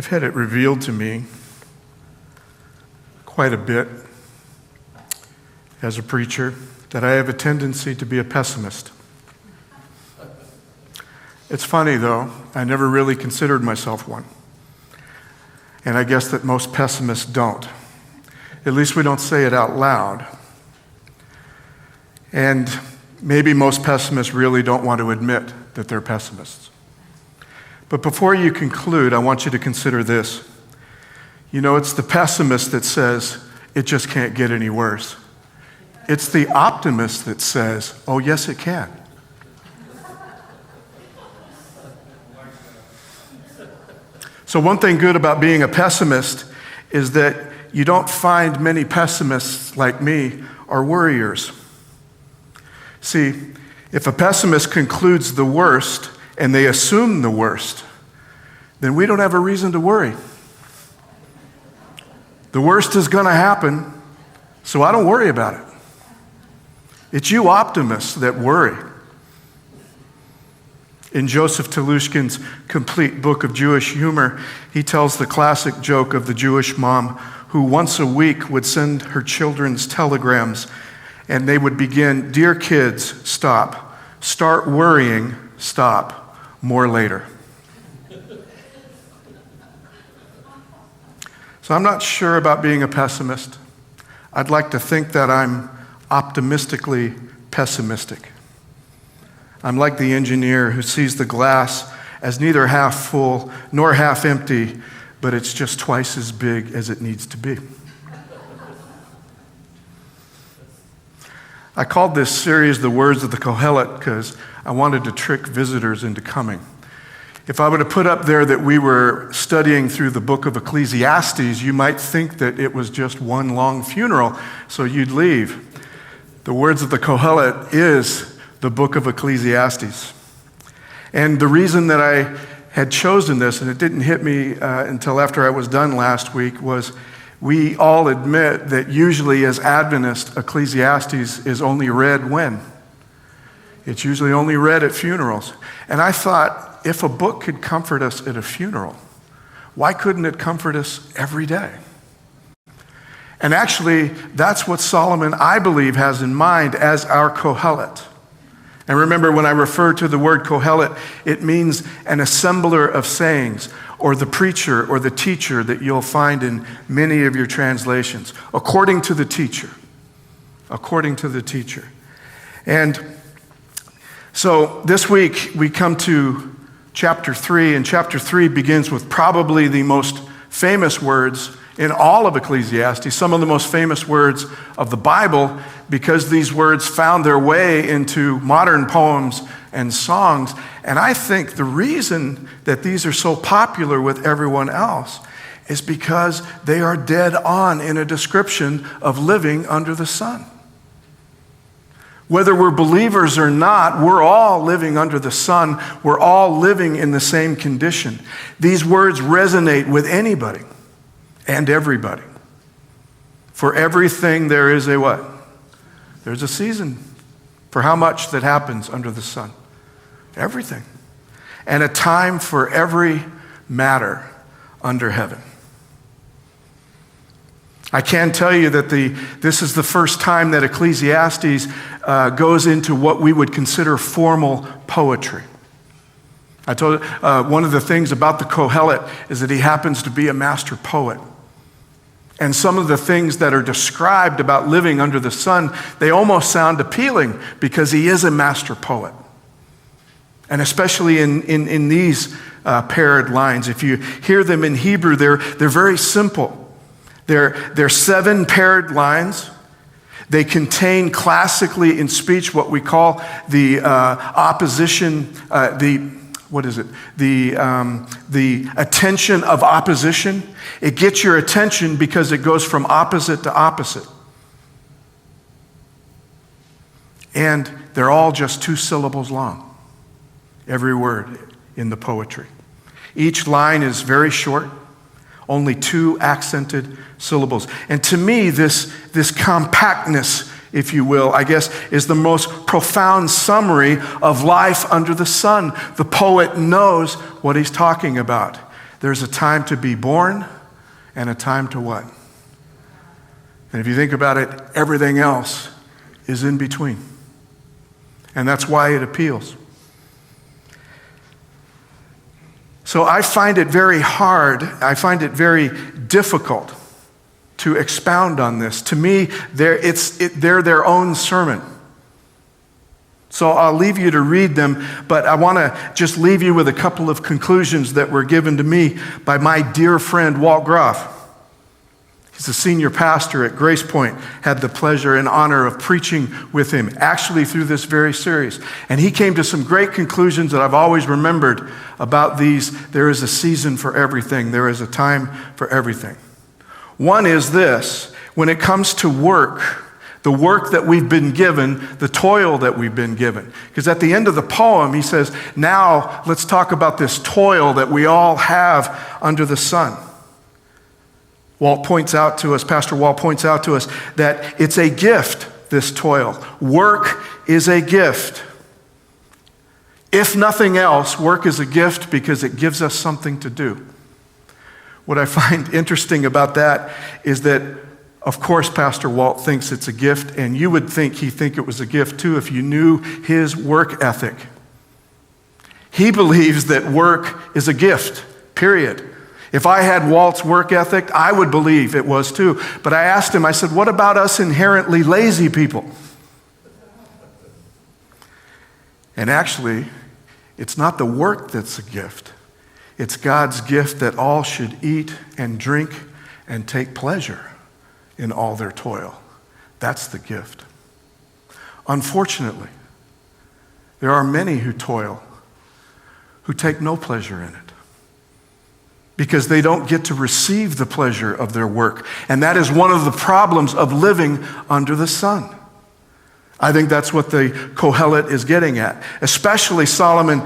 I've had it revealed to me quite a bit as a preacher that I have a tendency to be a pessimist. It's funny, though, I never really considered myself one. And I guess that most pessimists don't. At least we don't say it out loud. And maybe most pessimists really don't want to admit that they're pessimists. But before you conclude, I want you to consider this. You know, it's the pessimist that says, it just can't get any worse. It's the optimist that says, oh, yes, it can. So one thing good about being a pessimist is that you don't find many pessimists like me or worriers. See, if a pessimist concludes the worst and they assume the worst, then we don't have a reason to worry. The worst is going to happen, so I don't worry about it. It's you optimists that worry. In Joseph Telushkin's complete book of Jewish humor, he tells the classic joke of the Jewish mom who once a week would send her children's telegrams, and they would begin, "Dear kids, stop. Start worrying, stop. More later." So I'm not sure about being a pessimist. I'd like to think that I'm optimistically pessimistic. I'm like the engineer who sees the glass as neither half full nor half empty, but it's just twice as big as it needs to be. I called this series The Words of the Kohelet because I wanted to trick visitors into coming. If I were to put up there that we were studying through the book of Ecclesiastes, you might think that it was just one long funeral, so you'd leave. The Words of the Kohelet is the book of Ecclesiastes. And the reason that I had chosen this, and it didn't hit me until after I was done last week, was we all admit that usually as Adventists, Ecclesiastes is only read when? It's usually only read at funerals. And I thought, if a book could comfort us at a funeral, why couldn't it comfort us every day? And actually, that's what Solomon, I believe, has in mind as our Kohelet. And remember, when I refer to the word Kohelet, it means an assembler of sayings, or the preacher or the teacher that you'll find in many of your translations, according to the teacher. According to the teacher. And so this week, we come to chapter 3, and chapter 3 begins with probably the most famous words in all of Ecclesiastes, some of the most famous words of the Bible, because these words found their way into modern poems and songs. And I think the reason that these are so popular with everyone else is because they are dead on in a description of living under the sun. Whether we're believers or not, we're all living under the sun. We're all living in the same condition. These words resonate with anybody and everybody. For everything there is a what? There's a season for how much that happens under the sun. Everything. And a time for every matter under heaven. I can tell you that this is the first time that Ecclesiastes goes into what we would consider formal poetry. I told you, one of the things about the Kohelet is that he happens to be a master poet. And some of the things that are described about living under the sun, they almost sound appealing because he is a master poet. And especially in these paired lines, if you hear them in Hebrew, they're very simple. They're 7 paired lines. They contain classically in speech what we call the opposition, the attention of opposition. It gets your attention because it goes from opposite to opposite. And they're all just 2 syllables long, every word in the poetry. Each line is very short, only 2 accented syllables. And to me, this compactness, if you will, I guess, is the most profound summary of life under the sun. The poet knows what he's talking about. There's a time to be born and a time to what? And if you think about it, everything else is in between. And that's why it appeals. So I find it very hard, I find it very difficult to expound on this. To me, they're their own sermon. So I'll leave you to read them, but I want to just leave you with a couple of conclusions that were given to me by my dear friend, Walt Groff. He's a senior pastor at Grace Point, had the pleasure and honor of preaching with him, actually through this very series. And he came to some great conclusions that I've always remembered about these. There is a season for everything. There is a time for everything. One is this: when it comes to work, the work that we've been given, the toil that we've been given. Because at the end of the poem, he says, now let's talk about this toil that we all have under the sun. Pastor Walt points out to us that it's a gift, this toil. Work is a gift. If nothing else, work is a gift because it gives us something to do. What I find interesting about that is that, of course, Pastor Walt thinks it's a gift, and you would think he'd think it was a gift too if you knew his work ethic. He believes that work is a gift, period. If I had Walt's work ethic, I would believe it was too. But I asked him, I said, what about us inherently lazy people? And actually, it's not the work that's a gift. It's God's gift that all should eat and drink and take pleasure in all their toil. That's the gift. Unfortunately, there are many who toil, who take no pleasure in it, because they don't get to receive the pleasure of their work. And that is one of the problems of living under the sun. I think that's what the Kohelet is getting at. Especially Solomon,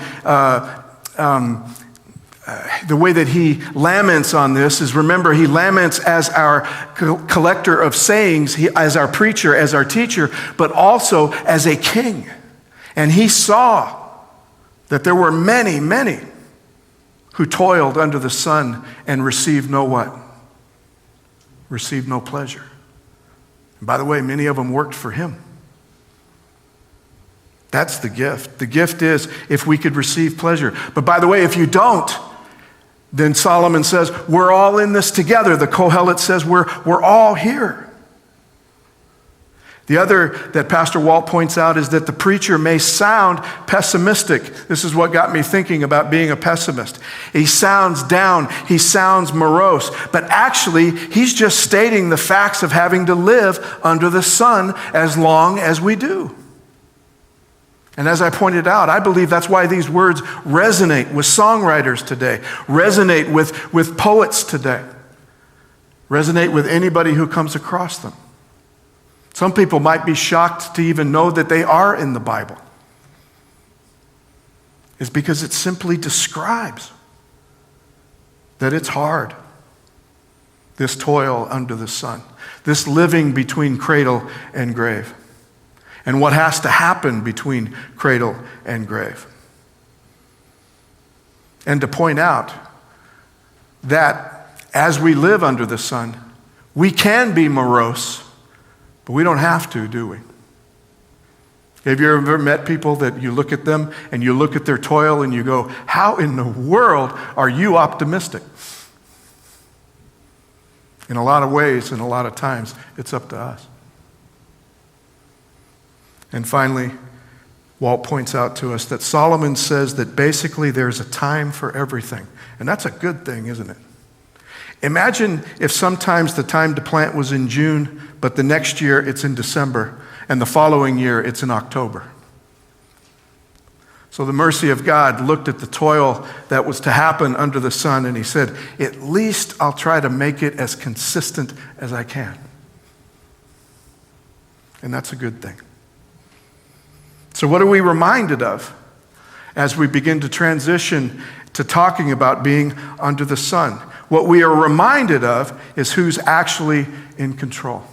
the way that he laments on this is, remember, he laments as our collector of sayings, as our preacher, as our teacher, but also as a king. And he saw that there were many, many who toiled under the sun and received no what? Received no pleasure. And by the way, many of them worked for him. That's the gift. The gift is if we could receive pleasure. But by the way, if you don't, then Solomon says, we're all in this together. The Kohelet says we're all here. The other that Pastor Walt points out is that the preacher may sound pessimistic. This is what got me thinking about being a pessimist. He sounds down, he sounds morose, but actually he's just stating the facts of having to live under the sun as long as we do. And as I pointed out, I believe that's why these words resonate with songwriters today, resonate with poets today, resonate with anybody who comes across them. Some people might be shocked to even know that they are in the Bible. It's because it simply describes that it's hard, this toil under the sun, this living between cradle and grave, and what has to happen between cradle and grave. And to point out that as we live under the sun, we can be morose, but we don't have to, do we? Have you ever met people that you look at them and you look at their toil and you go, how in the world are you optimistic? In a lot of ways and a lot of times, it's up to us. And finally, Walt points out to us that Solomon says that basically there's a time for everything. And that's a good thing, isn't it? Imagine if sometimes the time to plant was in June, but the next year it's in December, and the following year it's in October. So the mercy of God looked at the toil that was to happen under the sun, and he said, at least I'll try to make it as consistent as I can. And that's a good thing. So what are we reminded of as we begin to transition to talking about being under the sun? What we are reminded of is who's actually in control.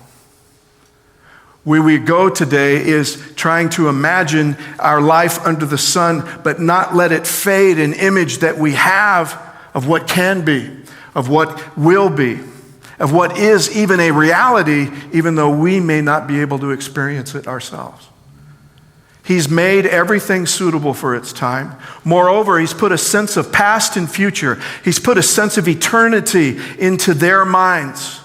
Where we go today is trying to imagine our life under the sun, but not let it fade an image that we have of what can be, of what will be, of what is even a reality, even though we may not be able to experience it ourselves. He's made everything suitable for its time. Moreover, he's put a sense of past and future. He's put a sense of eternity into their minds.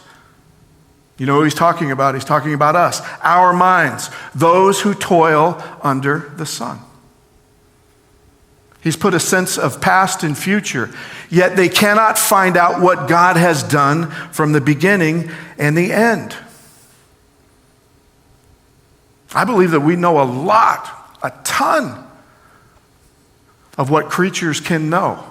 You know who he's talking about? He's talking about us, our minds, those who toil under the sun. He's put a sense of past and future, yet they cannot find out what God has done from the beginning and the end. I believe that we know a ton of what creatures can know.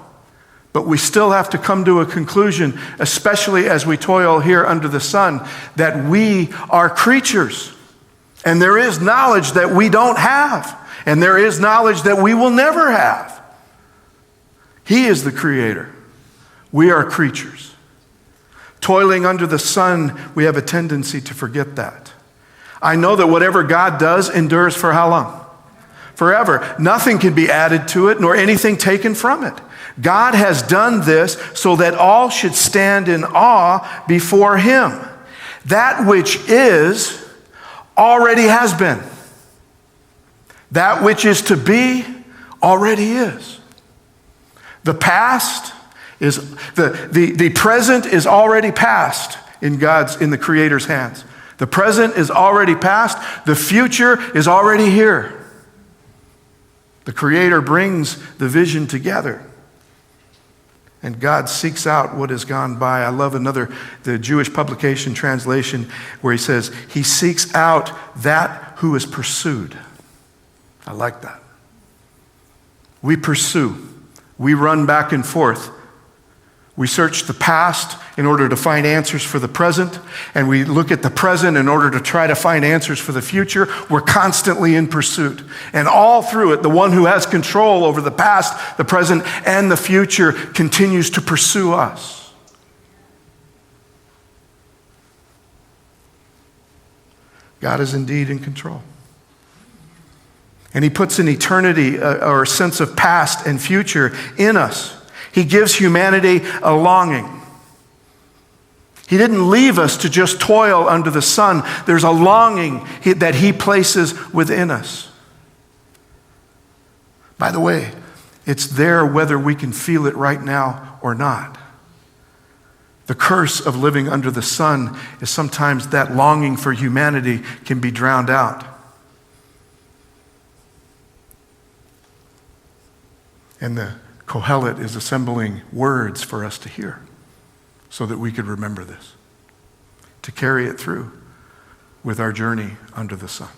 But we still have to come to a conclusion, especially as we toil here under the sun, that we are creatures. And there is knowledge that we don't have. And there is knowledge that we will never have. He is the creator. We are creatures. Toiling under the sun, we have a tendency to forget that. I know that whatever God does endures for how long? Forever. Nothing can be added to it, nor anything taken from it. God has done this so that all should stand in awe before him. That which is already has been. That which is to be already is. The past is the present is already past in the Creator's hands. The present is already past. The future is already here. The Creator brings the vision together. And God seeks out what has gone by. I love the Jewish publication translation where he says, he seeks out that who is pursued. I like that. We pursue. We run back and forth. We search the past in order to find answers for the present, and we look at the present in order to try to find answers for the future. We're constantly in pursuit. And all through it, the one who has control over the past, the present, and the future continues to pursue us. God is indeed in control. And he puts an eternity or a sense of past and future in us. He gives humanity a longing. He didn't leave us to just toil under the sun. There's a longing that he places within us. By the way, it's there whether we can feel it right now or not. The curse of living under the sun is sometimes that longing for humanity can be drowned out. And the Kohelet is assembling words for us to hear so that we could remember this, to carry it through with our journey under the sun.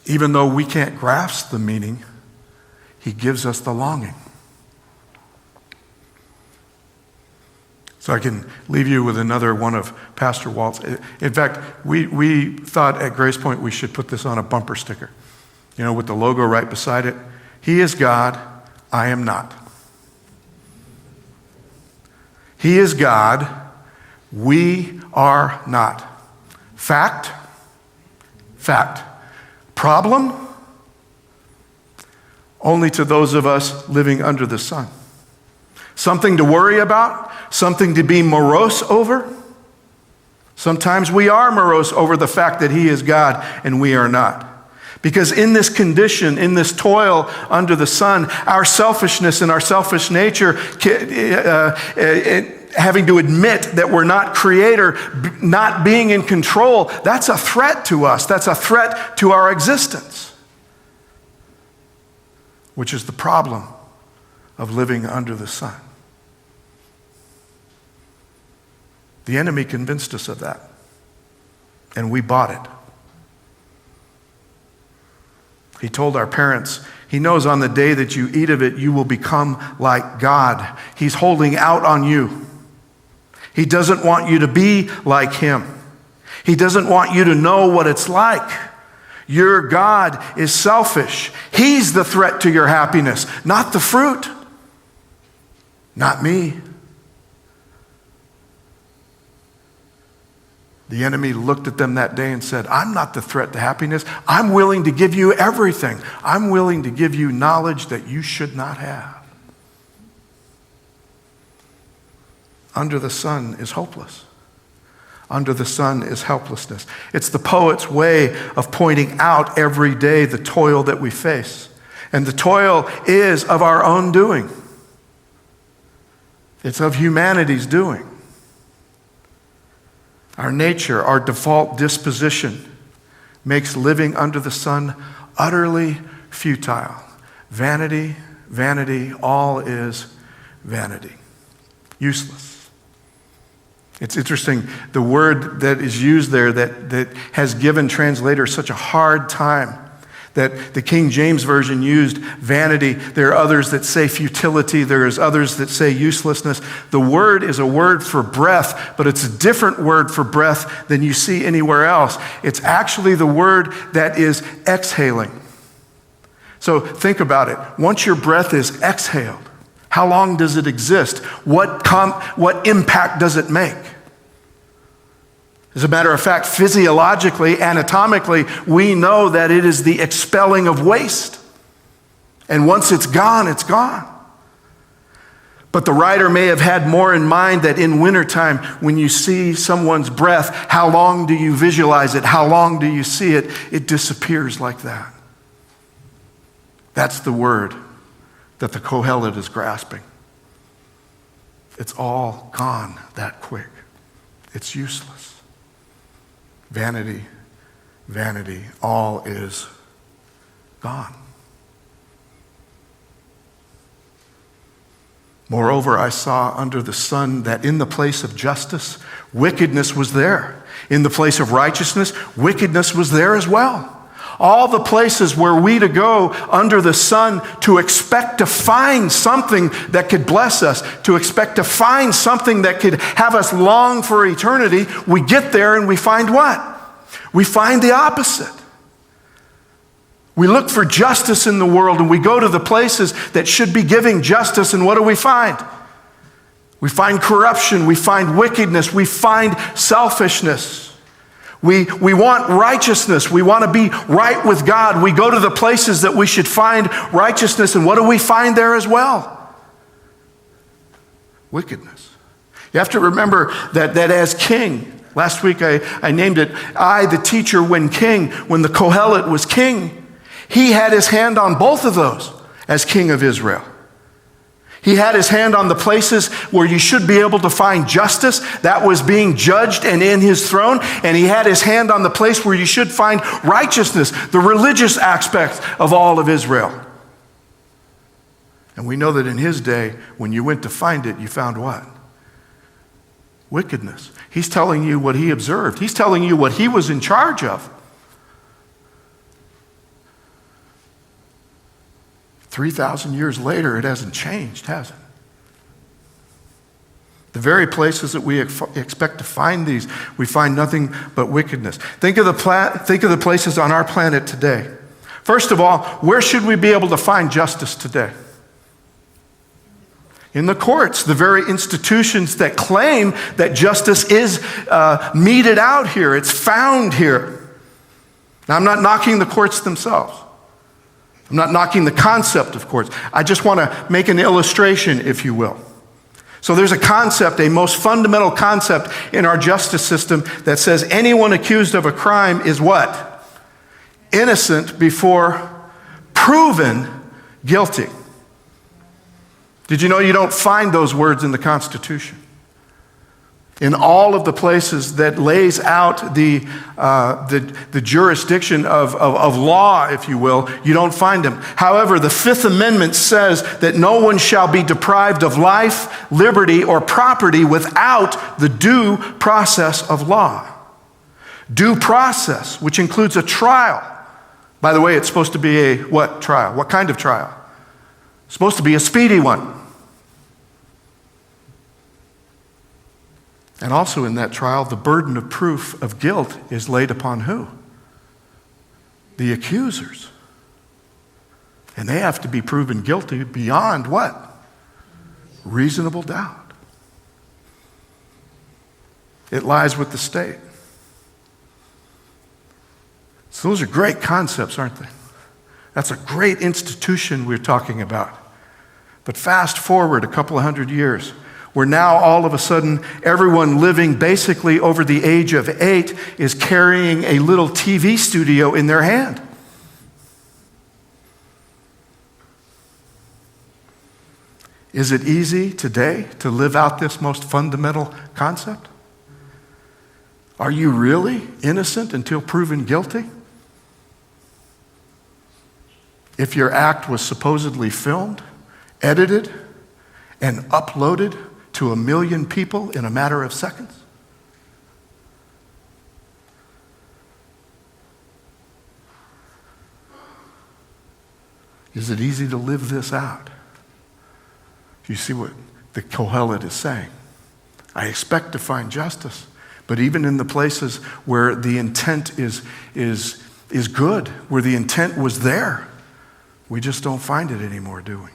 Even though we can't grasp the meaning, he gives us the longing. So I can leave you with another one of Pastor Walt's. In fact, we thought at Grace Point we should put this on a bumper sticker, with the logo right beside it. He is God, I am not. He is God, we are not. Fact. Problem? Only to those of us living under the sun. Something to worry about? Something to be morose over? Sometimes we are morose over the fact that he is God and we are not. Because in this condition, in this toil under the sun, our selfishness and our selfish nature, having to admit that we're not creator, not being in control, that's a threat to us. That's a threat to our existence, which is the problem of living under the sun. The enemy convinced us of that, and we bought it. He told our parents, he knows on the day that you eat of it, you will become like God. He's holding out on you. He doesn't want you to be like him. He doesn't want you to know what it's like. Your God is selfish. He's the threat to your happiness, not the fruit. Not me. The enemy looked at them that day and said, I'm not the threat to happiness. I'm willing to give you everything. I'm willing to give you knowledge that you should not have. Under the sun is hopeless. Under the sun is helplessness. It's the poet's way of pointing out every day the toil that we face. And the toil is of our own doing. It's of humanity's doing. Our nature, our default disposition makes living under the sun utterly futile. Vanity, vanity, all is vanity. Useless. It's interesting, the word that is used there that has given translators such a hard time, that the King James Version used vanity. There are others that say futility. There's others that say uselessness. The word is a word for breath, but it's a different word for breath than you see anywhere else. It's actually the word that is exhaling. So think about it. Once your breath is exhaled, how long does it exist? What impact does it make? As a matter of fact, physiologically, anatomically, we know that it is the expelling of waste. And once it's gone, it's gone. But the writer may have had more in mind that in wintertime, when you see someone's breath, how long do you visualize it? How long do you see it? It disappears like that. That's the word that the Kohelet is grasping. It's all gone that quick. It's useless. Vanity, vanity, all is gone. Moreover, I saw under the sun that in the place of justice, wickedness was there. In the place of righteousness, wickedness was there as well. All the places where we to go under the sun to expect to find something that could bless us, to expect to find something that could have us long for eternity, we get there and we find what? We find the opposite. We look for justice in the world and we go to the places that should be giving justice, and what do we find? We find corruption, we find wickedness, we find selfishness. We want righteousness. We want to be right with God. We go to the places that we should find righteousness, and what do we find there as well? Wickedness. You have to remember that as king, last week I named it, I, the teacher, when king, when the Kohelet was king, he had his hand on both of those as king of Israel. He had his hand on the places where you should be able to find justice. That was being judged and in his throne. And he had his hand on the place where you should find righteousness, the religious aspect of all of Israel. And we know that in his day, when you went to find it, you found what? Wickedness. He's telling you what he observed. He's telling you what he was in charge of. 3,000 years later, it hasn't changed, has it? The very places that we expect to find these, we find nothing but wickedness. Think of the places on our planet today. First of all, where should we be able to find justice today? In the courts, the very institutions that claim that justice is meted out here. It's found here. Now, I'm not knocking the courts themselves. I'm not knocking the concept of courts. I just want to make an illustration, if you will. So there's a concept, a most fundamental concept in our justice system that says anyone accused of a crime is what? Innocent before proven guilty. Did you know you don't find those words in the Constitution? In all of the places that lays out the jurisdiction of law, if you will, you don't find them. However, the Fifth Amendment says that no one shall be deprived of life, liberty, or property without the due process of law. Due process, which includes a trial. By the way, it's supposed to be a what trial? What kind of trial? It's supposed to be a speedy one. And also in that trial, the burden of proof of guilt is laid upon who? The accusers. And they have to be proven guilty beyond what? Reasonable doubt. It lies with the state. So those are great concepts, aren't they? That's a great institution we're talking about. But fast forward a couple of hundred years, where now all of a sudden everyone living basically over the age of 8 is carrying a little TV studio in their hand. Is it easy today to live out this most fundamental concept? Are you really innocent until proven guilty? If your act was supposedly filmed, edited, and uploaded to 1 million people in a matter of seconds? Is it easy to live this out? You see what the Kohelet is saying. I expect to find justice, but even in the places where the intent is good, where the intent was there, we just don't find it anymore, do we?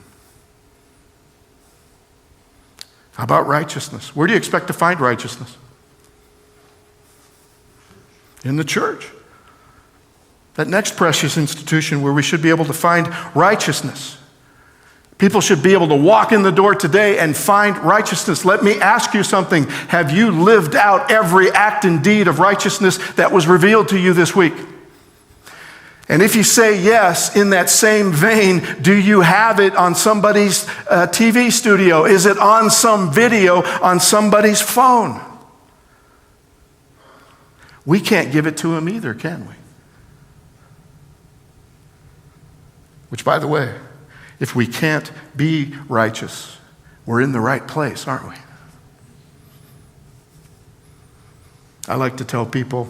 How about righteousness? Where do you expect to find righteousness? In the church. That next precious institution where we should be able to find righteousness. People should be able to walk in the door today and find righteousness. Let me ask you something. Have you lived out every act and deed of righteousness that was revealed to you this week? And if you say yes, in that same vein, do you have it on somebody's TV studio? Is it on some video on somebody's phone? We can't give it to him either, can we? Which, by the way, if we can't be righteous, we're in the right place, aren't we? I like to tell people,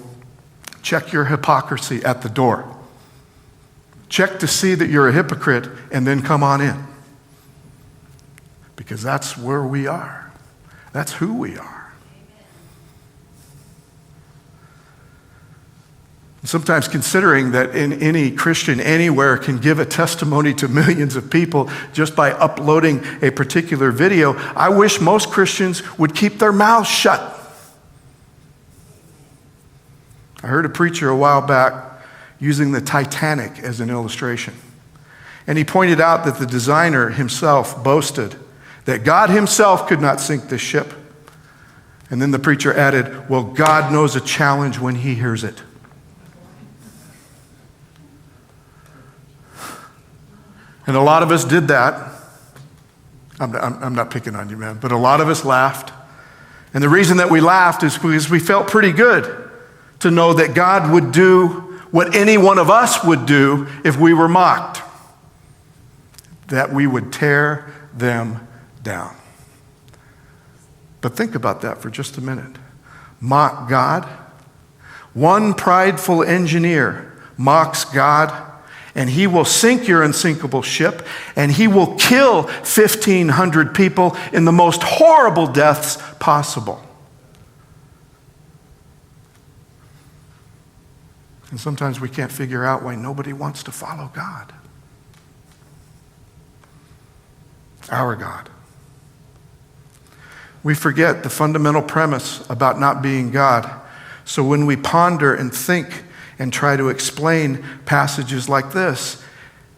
check your hypocrisy at the door. Check to see that you're a hypocrite and then come on in. Because that's where we are. That's who we are. Sometimes considering that any Christian anywhere can give a testimony to millions of people just by uploading a particular video, I wish most Christians would keep their mouths shut. I heard a preacher a while back using the Titanic as an illustration. And he pointed out that the designer himself boasted that God himself could not sink this ship. And then the preacher added, well, God knows a challenge when he hears it. And a lot of us did that. I'm not picking on you, man, but a lot of us laughed. And the reason that we laughed is because we felt pretty good to know that God would do what any one of us would do if we were mocked. That we would tear them down. But think about that for just a minute. Mock God. One prideful engineer mocks God, and he will sink your unsinkable ship, and he will kill 1,500 people in the most horrible deaths possible. And sometimes we can't figure out why nobody wants to follow God. Our God. We forget the fundamental premise about not being God. So when we ponder and think and try to explain passages like this,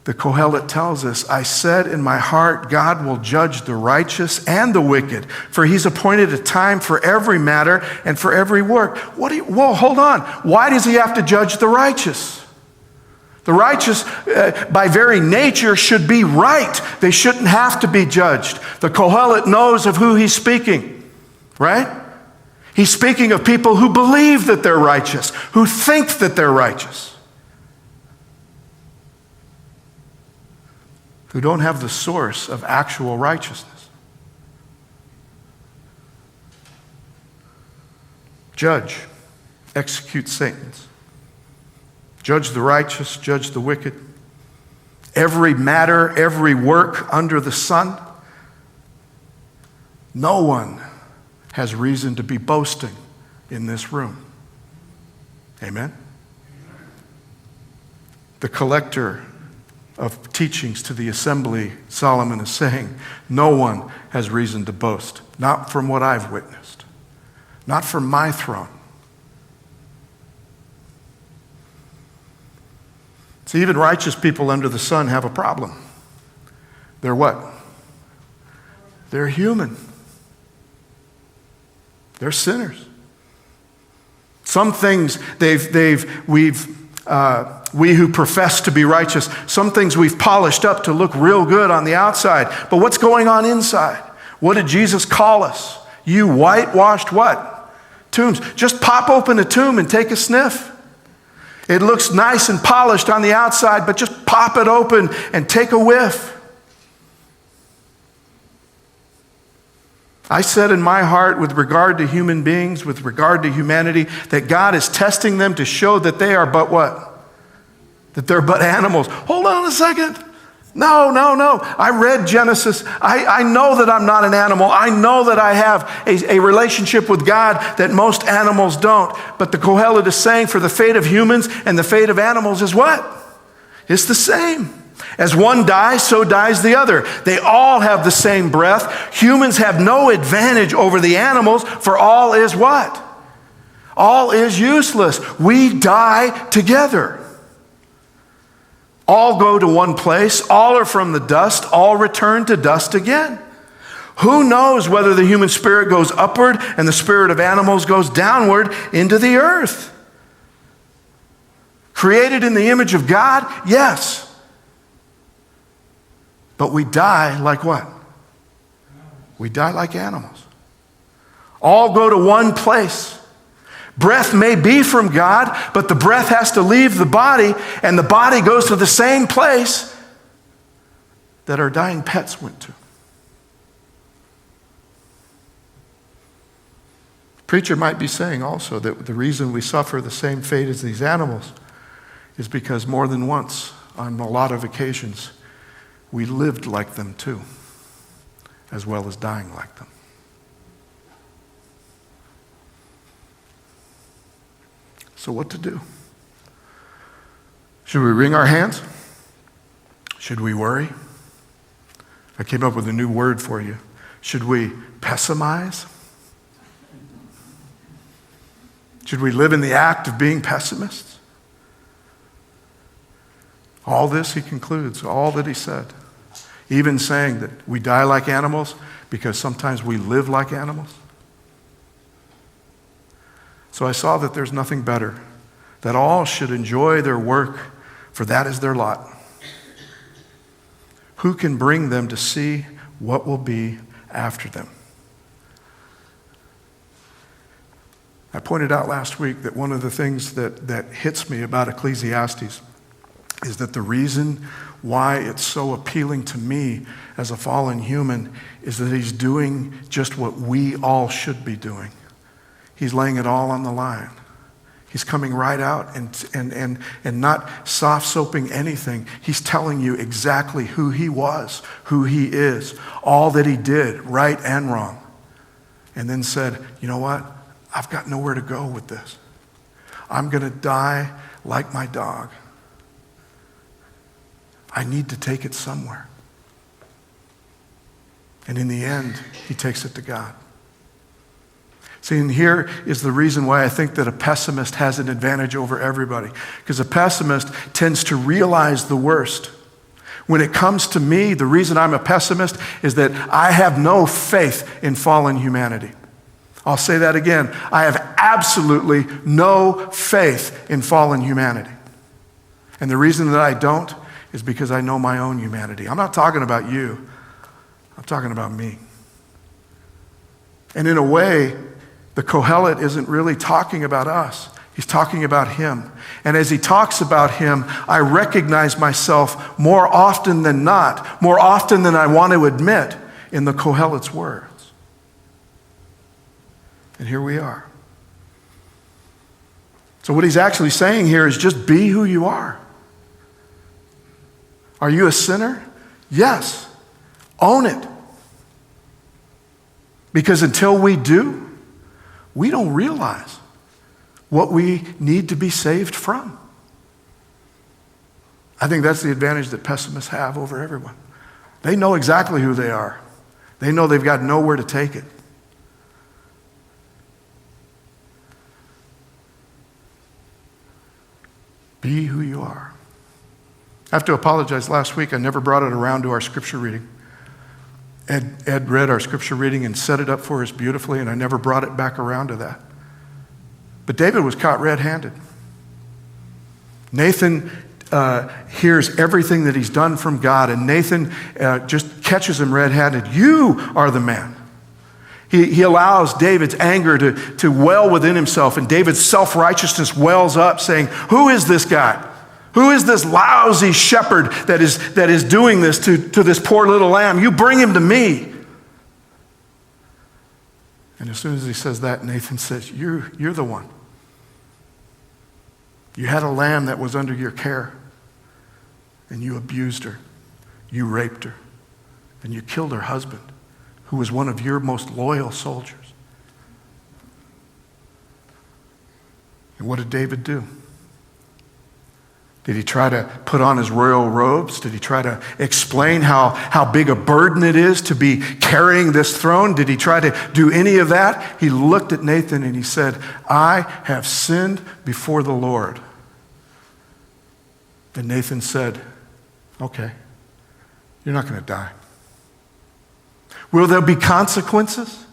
the Kohelet tells us, I said in my heart, God will judge the righteous and the wicked, for he's appointed a time for every matter and for every work. Whoa, hold on. Why does he have to judge the righteous? The righteous, by very nature, should be right. They shouldn't have to be judged. The Kohelet knows of who he's speaking, right? He's speaking of people who believe that they're righteous, who think that they're righteous, who don't have the source of actual righteousness. Judge, execute sentence. Judge the righteous, judge the wicked. Every matter, every work under the sun. No one has reason to be boasting in this room. Amen? The collector of teachings to the assembly, Solomon is saying, no one has reason to boast, not from what I've witnessed, not from my throne. See, even righteous people under the sun have a problem. They're what? They're human. They're sinners. Some things we who profess to be righteous, some things we've polished up to look real good on the outside. But what's going on inside? What did Jesus call us? You whitewashed what? Tombs. Just pop open a tomb and take a sniff. It looks nice and polished on the outside, but just pop it open and take a whiff. I said in my heart, with regard to human beings, with regard to humanity, that God is testing them to show that they are but what? That they're but animals. Hold on a second. No. I read Genesis. I know that I'm not an animal. I know that I have a relationship with God that most animals don't. But the Kohelet is saying for the fate of humans and the fate of animals is what? It's the same. As one dies, so dies the other. They all have the same breath. Humans have no advantage over the animals, for all is what? All is useless. We die together. All go to one place. All are from the dust. All return to dust again. Who knows whether the human spirit goes upward and the spirit of animals goes downward into the earth? Created in the image of God? Yes. But we die like what? We die like animals. All go to one place. Breath may be from God, but the breath has to leave the body, and the body goes to the same place that our dying pets went to. The preacher might be saying also that the reason we suffer the same fate as these animals is because more than once, on a lot of occasions, we lived like them too, as well as dying like them. So what to do? Should we wring our hands? Should we worry? I came up with a new word for you. Should we pessimize? Should we live in the act of being pessimists? All this, he concludes, all that he said, even saying that we die like animals because sometimes we live like animals. So I saw that there's nothing better, that all should enjoy their work, for that is their lot. Who can bring them to see what will be after them? I pointed out last week that one of the things that hits me about Ecclesiastes is that the reason why it's so appealing to me as a fallen human is that he's doing just what we all should be doing. He's laying it all on the line. He's coming right out and not soft-soaping anything. He's telling you exactly who he was, who he is, all that he did, right and wrong. And then said, you know what? I've got nowhere to go with this. I'm going to die like my dog. I need to take it somewhere. And in the end, he takes it to God. See, and here is the reason why I think that a pessimist has an advantage over everybody. Because a pessimist tends to realize the worst. When it comes to me, the reason I'm a pessimist is that I have no faith in fallen humanity. I'll say that again. I have absolutely no faith in fallen humanity. And the reason that I don't is because I know my own humanity. I'm not talking about you. I'm talking about me. And in a way, the Kohelet isn't really talking about us. He's talking about him. And as he talks about him, I recognize myself more often than not, more often than I want to admit, in the Kohelet's words. And here we are. So what he's actually saying here is just be who you are. Are you a sinner? Yes. Own it. Because until we do, we don't realize what we need to be saved from. I think that's the advantage that pessimists have over everyone. They know exactly who they are. They know they've got nowhere to take it. Be who you are. I have to apologize. Last week, I never brought it around to our scripture reading. Ed read our scripture reading and set it up for us beautifully, and I never brought it back around to that. But David was caught red-handed. Nathan hears everything that he's done from God, and Nathan just catches him red-handed. You are the man. He allows David's anger to well within himself, and David's self-righteousness wells up, saying, who is this guy? Who is this lousy shepherd that is doing this to this poor little lamb? You bring him to me. And as soon as he says that, Nathan says, you're the one. You had a lamb that was under your care, and you abused her. You raped her, and you killed her husband, who was one of your most loyal soldiers. And what did David do? Did he try to put on his royal robes? Did he try to explain how big a burden it is to be carrying this throne? Did he try to do any of that? He looked at Nathan and he said, I have sinned before the Lord. And Nathan said, okay, you're not going to die. Will there be consequences?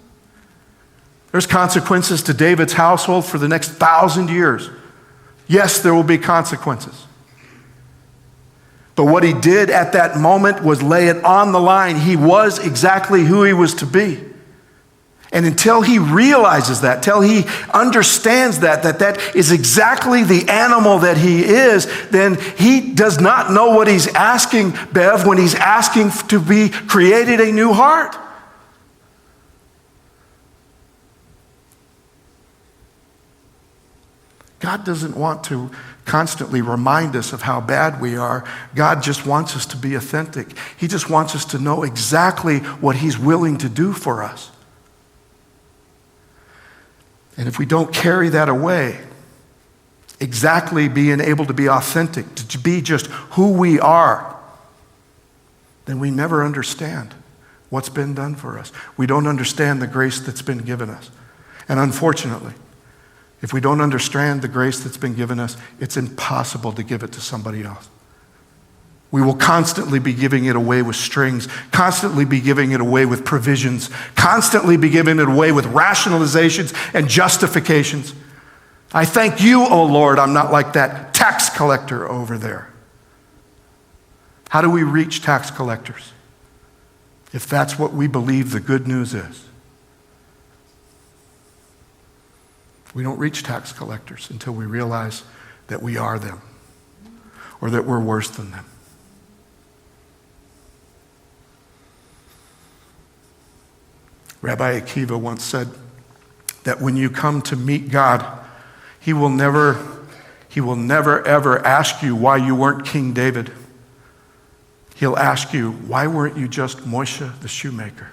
There's consequences to David's household for the next 1,000 years. Yes, there will be consequences. But what he did at that moment was lay it on the line. He was exactly who he was to be. And until he realizes that, till he understands that is exactly the animal that he is, then he does not know what he's asking, Bev, when he's asking to be created a new heart. God doesn't want to constantly remind us of how bad we are. God just wants us to be authentic. He just wants us to know exactly what he's willing to do for us. And if we don't carry that away, exactly being able to be authentic, to be just who we are, then we never understand what's been done for us. We don't understand the grace that's been given us. And unfortunately, if we don't understand the grace that's been given us, it's impossible to give it to somebody else. We will constantly be giving it away with strings, constantly be giving it away with provisions, constantly be giving it away with rationalizations and justifications. I thank you, O Lord, I'm not like that tax collector over there. How do we reach tax collectors if that's what we believe the good news is? We don't reach tax collectors until we realize that we are them or that we're worse than them. Rabbi Akiva once said that when you come to meet God, he will never ever ask you why you weren't King David. He'll ask you, why weren't you just Moshe the shoemaker?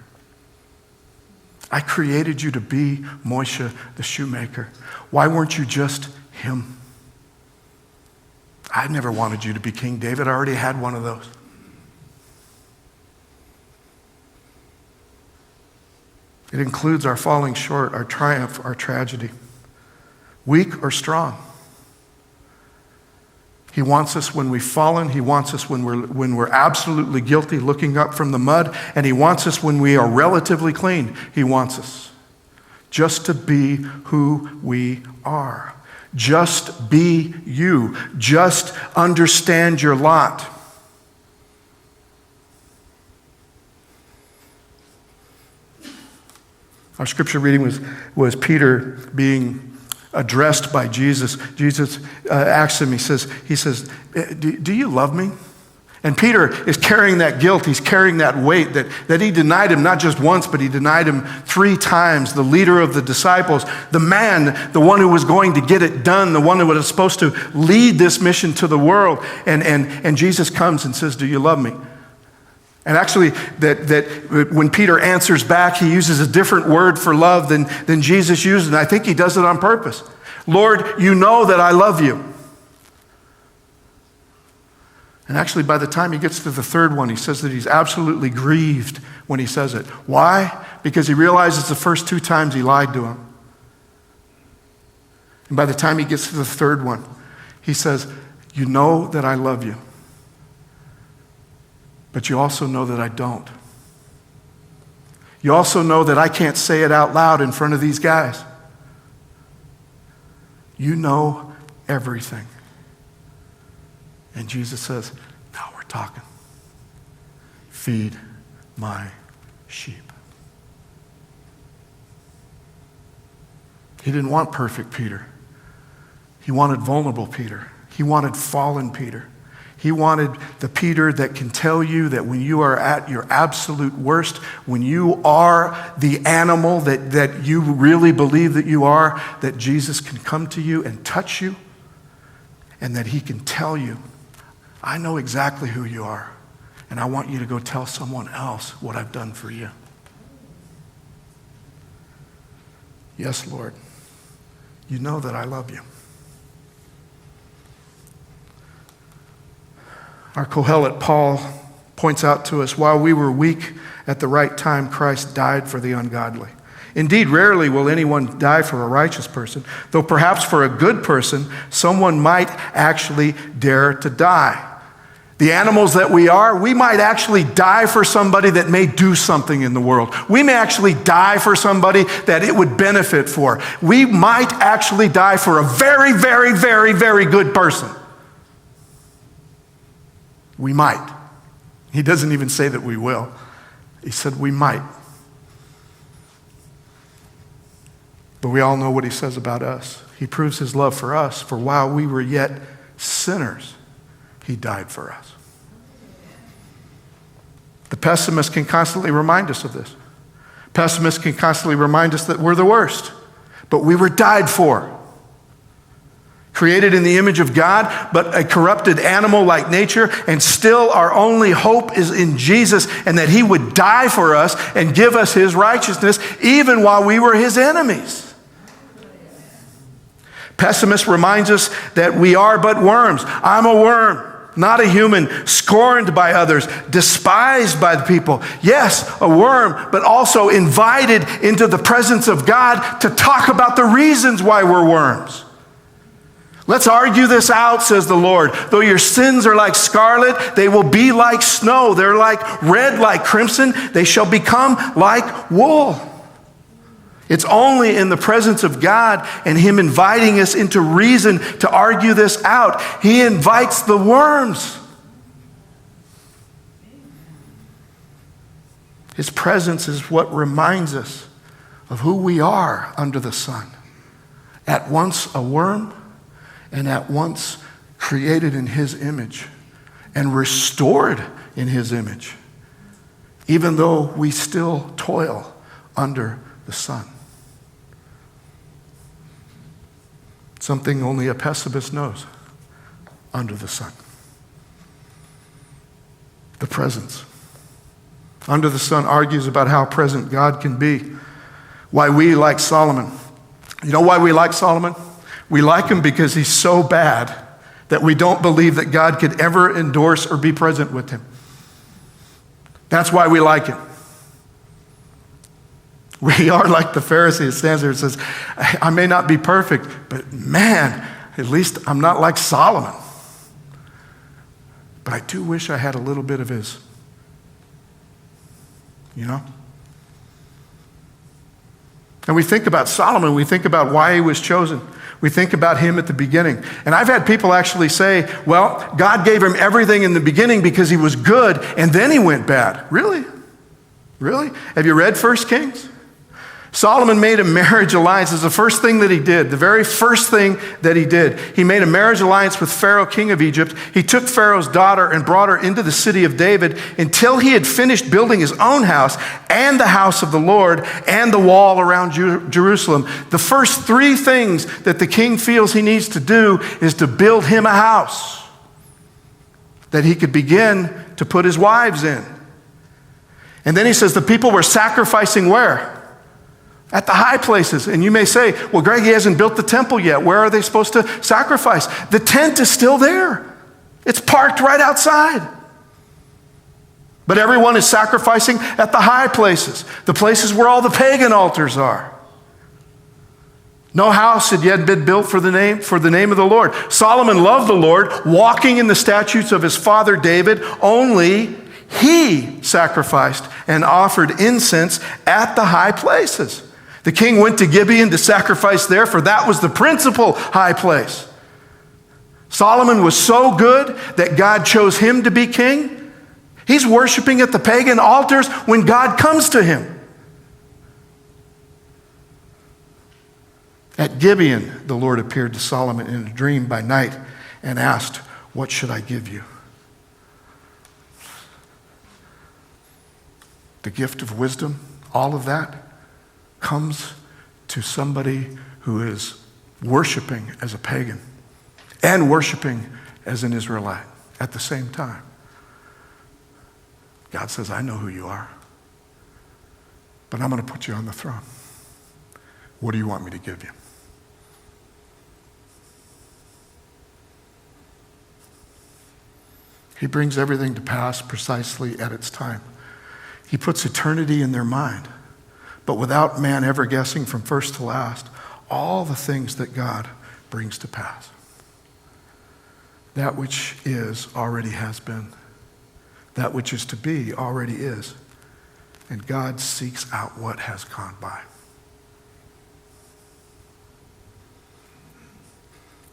I created you to be Moshe the shoemaker. Why weren't you just him? I never wanted you to be King David. I already had one of those. It includes our falling short, our triumph, our tragedy. Weak or strong. He wants us when we've fallen. He wants us when we're absolutely guilty, looking up from the mud. And he wants us when we are relatively clean. He wants us just to be who we are. Just be you. Just understand your lot. Our scripture reading was Peter being addressed by Jesus. Jesus asks him, he says, do you love me? And Peter is carrying that guilt. He's carrying that weight that he denied him not just once, but he denied him 3 times. The leader of the disciples, the man, the one who was going to get it done, the one who was supposed to lead this mission to the world. And Jesus comes and says, do you love me? And actually, that when Peter answers back, he uses a different word for love than Jesus used, and I think he does it on purpose. Lord, you know that I love you. And actually, by the time he gets to the 3rd one, he says that he's absolutely grieved when he says it. Why? Because he realizes the first 2 times he lied to him. And by the time he gets to the 3rd one, he says, you know that I love you. But you also know that I don't. You also know that I can't say it out loud in front of these guys. You know everything. And Jesus says, now we're talking. Feed my sheep. He didn't want perfect Peter. He wanted vulnerable Peter. He wanted fallen Peter. He wanted the Peter that can tell you that when you are at your absolute worst, when you are the animal that you really believe that you are, that Jesus can come to you and touch you, and that he can tell you, I know exactly who you are, and I want you to go tell someone else what I've done for you. Yes, Lord, you know that I love you. Our Kohelet, Paul, points out to us, while we were weak at the right time, Christ died for the ungodly. Indeed, rarely will anyone die for a righteous person, though perhaps for a good person, someone might actually dare to die. The animals that we are, we might actually die for somebody that may do something in the world. We may actually die for somebody that it would benefit for. We might actually die for a very, very, very, very good person. We might. He doesn't even say that we will. He said we might. But we all know what he says about us. He proves his love for us, for while we were yet sinners, he died for us. The pessimist can constantly remind us of this. Pessimists can constantly remind us that we're the worst, but we were died for. Created in the image of God, but a corrupted animal like nature, and still our only hope is in Jesus, and that he would die for us and give us his righteousness even while we were his enemies. Pessimist reminds us that we are but worms. I'm a worm, not a human, scorned by others, despised by the people. Yes, a worm, but also invited into the presence of God to talk about the reasons why we're worms. Let's argue this out, says the Lord. Though your sins are like scarlet, they will be like snow. They're like red, like crimson. They shall become like wool. It's only in the presence of God and him inviting us into reason to argue this out. He invites the worms. His presence is what reminds us of who we are under the sun. At once a worm, and at once created in his image and restored in his image, even though we still toil under the sun. Something only a pessimist knows: under the sun. The presence. Under the sun argues about how present God can be. Why we like Solomon. You know why we like Solomon? We like him because he's so bad that we don't believe that God could ever endorse or be present with him. That's why we like him. We are like the Pharisee that stands there and says, I may not be perfect, but man, at least I'm not like Solomon. But I do wish I had a little bit of his. You know? And we think about Solomon, we think about why he was chosen. We think about him at the beginning. And I've had people actually say, well, God gave him everything in the beginning because he was good, and then he went bad. Really? Really? Have you read 1 Kings? Solomon made a marriage alliance. It's the first thing that he did. The very first thing that he did. He made a marriage alliance with Pharaoh, king of Egypt. He took Pharaoh's daughter and brought her into the city of David until he had finished building his own house and the house of the Lord and the wall around Jerusalem. The first three things that the king feels he needs to do is to build him a house that he could begin to put his wives in. And then he says the people were sacrificing where? At the high places. And you may say, well, Greg, he hasn't built the temple yet. Where are they supposed to sacrifice? The tent is still there. It's parked right outside. But everyone is sacrificing at the high places, the places where all the pagan altars are. No house had yet been built for the name of the Lord. Solomon loved the Lord, walking in the statutes of his father David, only He sacrificed and offered incense at the high places. The king went to Gibeon to sacrifice there, for that was the principal high place. Solomon was so good that God chose him to be king. He's worshiping at the pagan altars when God comes to him. At Gibeon, the Lord appeared to Solomon in a dream by night and asked, "What should I give you?" The gift of wisdom, all of that comes to somebody who is worshiping as a pagan and worshiping as an Israelite at the same time. God says, "I know who you are, but I'm going to put you on the throne. What do you want me to give you?" He brings everything to pass precisely at its time. He puts eternity in their mind, but without man ever guessing from first to last all the things that God brings to pass. That which is already has been. That which is to be already is. And God seeks out what has gone by.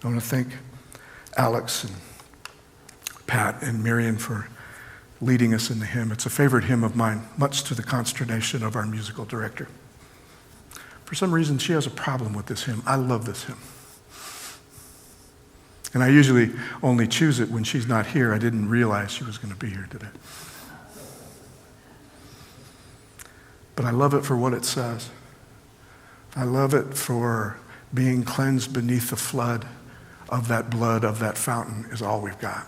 I want to thank Alex and Pat and Miriam for leading us in the hymn. It's a favorite hymn of mine, much to the consternation of our musical director. For some reason, she has a problem with this hymn. I love this hymn. And I usually only choose it when she's not here. I didn't realize she was going to be here today. But I love it for what it says. I love it for being cleansed beneath the flood of that blood, of that fountain, is all we've got.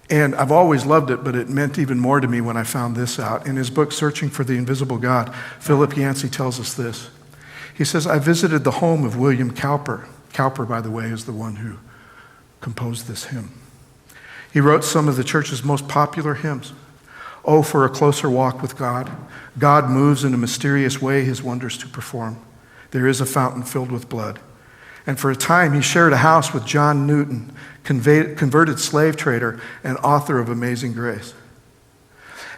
And I've always loved it, but it meant even more to me when I found this out. In his book, Searching for the Invisible God, Philip Yancey tells us this. He says, "I visited the home of William Cowper." Cowper, by the way, is the one who composed this hymn. He wrote some of the church's most popular hymns. "Oh, for a closer walk with God. God moves in a mysterious way his wonders to perform. There is a fountain filled with blood." And for a time, he shared a house with John Newton, converted slave trader and author of Amazing Grace.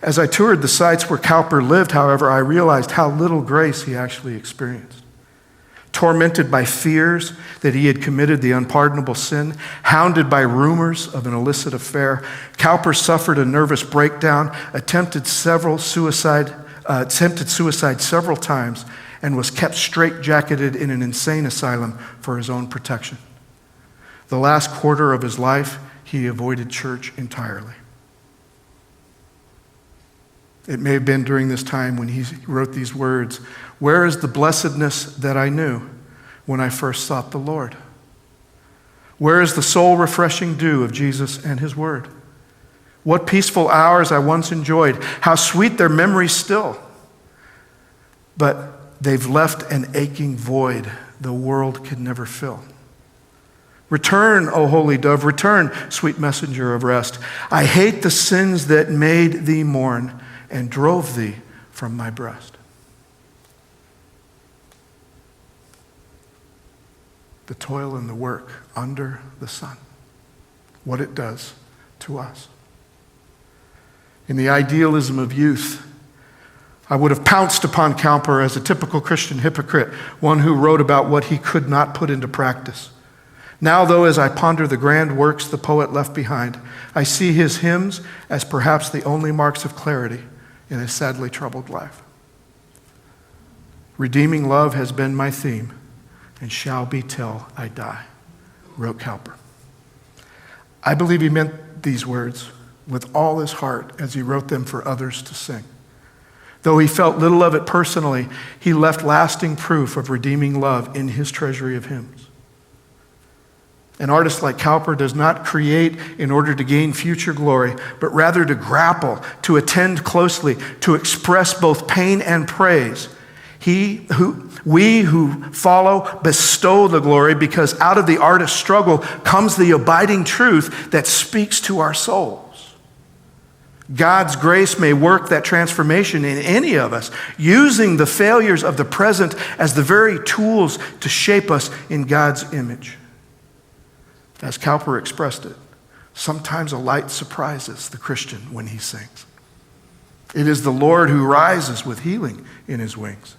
As I toured the sites where Cowper lived, however, I realized how little grace he actually experienced. Tormented by fears that he had committed the unpardonable sin, hounded by rumors of an illicit affair, Cowper suffered a nervous breakdown, attempted suicide several times, and was kept straitjacketed in an insane asylum for his own protection. The last quarter of his life, he avoided church entirely. It may have been during this time when he wrote these words, "Where is the blessedness that I knew when I first sought the Lord? Where is the soul-refreshing dew of Jesus and his word? What peaceful hours I once enjoyed, how sweet their memories still. But they've left an aching void the world could never fill. Return, O holy dove, return, sweet messenger of rest. I hate the sins that made thee mourn and drove thee from my breast." The toil and the work under the sun, what it does to us. In the idealism of youth, I would have pounced upon Cowper as a typical Christian hypocrite, one who wrote about what he could not put into practice. Now, though, as I ponder the grand works the poet left behind, I see his hymns as perhaps the only marks of clarity in a sadly troubled life. "Redeeming love has been my theme and shall be till I die," wrote Cowper. I believe he meant these words with all his heart as he wrote them for others to sing. Though he felt little of it personally, he left lasting proof of redeeming love in his treasury of hymns. An artist like Cowper does not create in order to gain future glory, but rather to grapple, to attend closely, to express both pain and praise. We who follow bestow the glory, because out of the artist's struggle comes the abiding truth that speaks to our souls. God's grace may work that transformation in any of us, using the failures of the present as the very tools to shape us in God's image. As Cowper expressed it, Sometimes a light surprises the Christian when he sings. It is the Lord who rises with healing in his wings.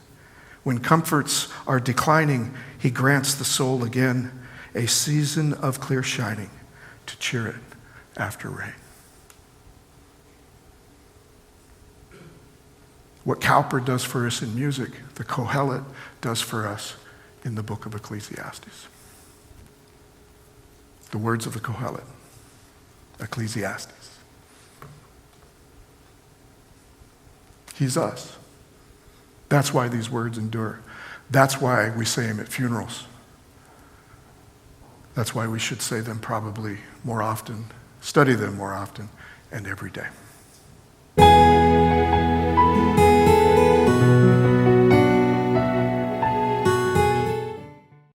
When comforts are declining, he grants the soul again a season of clear shining to cheer it after rain. What Cowper does for us in music, the Kohelet does for us in the book of Ecclesiastes. The words of the Kohelet, Ecclesiastes. He's us. That's why these words endure. That's why we say them at funerals. That's why we should say them probably more often, study them more often, and every day.